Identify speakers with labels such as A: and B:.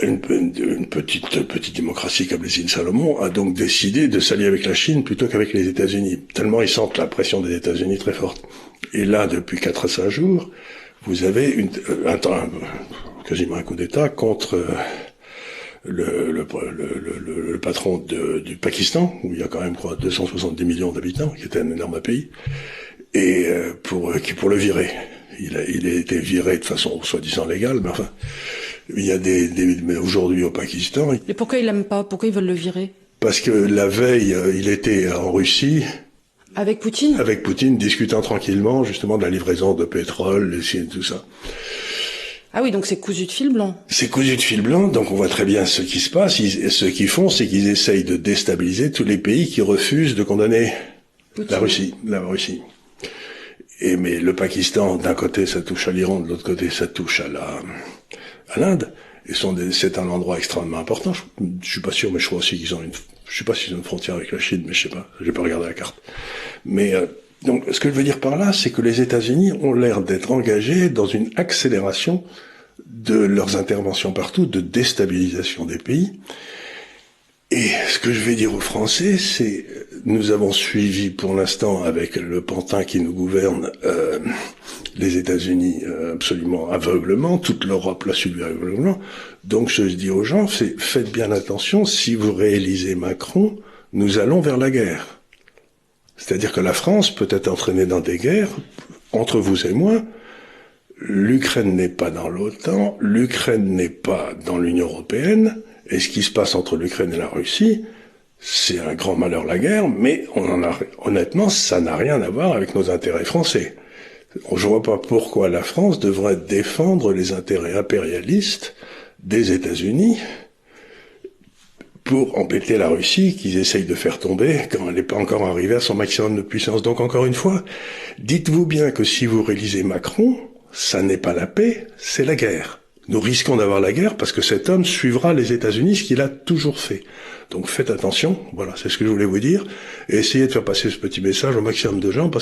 A: Une petite démocratie comme les îles Salomon a donc décidé de s'allier avec la Chine plutôt qu'avec les États-Unis. Tellement ils sentent la pression des États-Unis très forte. Et là, depuis 4 à 5 jours, vous avez quasiment un coup d'État contre le patron du Pakistan, où il y a quand même 270 millions d'habitants, qui était un énorme pays, et pour le virer. Il a été viré de façon soi-disant légale, mais enfin, il y a mais aujourd'hui au Pakistan.
B: Et pourquoi ils l'aiment pas? Pourquoi ils veulent le virer?
A: Parce que la veille, il était en Russie.
B: Avec Poutine?
A: Avec Poutine, discutant tranquillement, justement, de la livraison de pétrole, tout ça.
B: Ah oui, donc c'est cousu de fil blanc.
A: C'est cousu de fil blanc, donc on voit très bien ce qui se passe. Ce qu'ils font, c'est qu'ils essayent de déstabiliser tous les pays qui refusent de condamner Poutine. La Russie. Mais le Pakistan, d'un côté, ça touche à l'Iran, de l'autre côté, ça touche à l'Inde. C'est un endroit extrêmement important. Je suis pas sûr, mais je crois aussi qu'ils ont je sais pas s'ils ont une frontière avec la Chine, mais je sais pas. J'ai pas regardé la carte. Mais, donc, ce que je veux dire par là, c'est que les États-Unis ont l'air d'être engagés dans une accélération de leurs interventions partout, de déstabilisation des pays. Et ce que je vais dire aux Français, c'est, nous avons suivi pour l'instant avec le pantin qui nous gouverne, les États-Unis absolument aveuglement, toute l'Europe l'a suivi aveuglement. Donc je dis aux gens, faites bien attention, si vous réélisez Macron, nous allons vers la guerre. C'est-à-dire que la France peut être entraînée dans des guerres, entre vous et moi. L'Ukraine n'est pas dans l'OTAN, l'Ukraine n'est pas dans l'Union européenne. Et ce qui se passe entre l'Ukraine et la Russie, c'est un grand malheur, la guerre, mais honnêtement, ça n'a rien à voir avec nos intérêts français. Je vois pas pourquoi la France devrait défendre les intérêts impérialistes des États-Unis pour embêter la Russie qu'ils essayent de faire tomber quand elle n'est pas encore arrivée à son maximum de puissance. Donc encore une fois, dites-vous bien que si vous réalisez Macron, ça n'est pas la paix, c'est la guerre. Nous risquons d'avoir la guerre parce que cet homme suivra les États-Unis, ce qu'il a toujours fait. Donc faites attention, voilà, c'est ce que je voulais vous dire, et essayez de faire passer ce petit message au maximum de gens, parce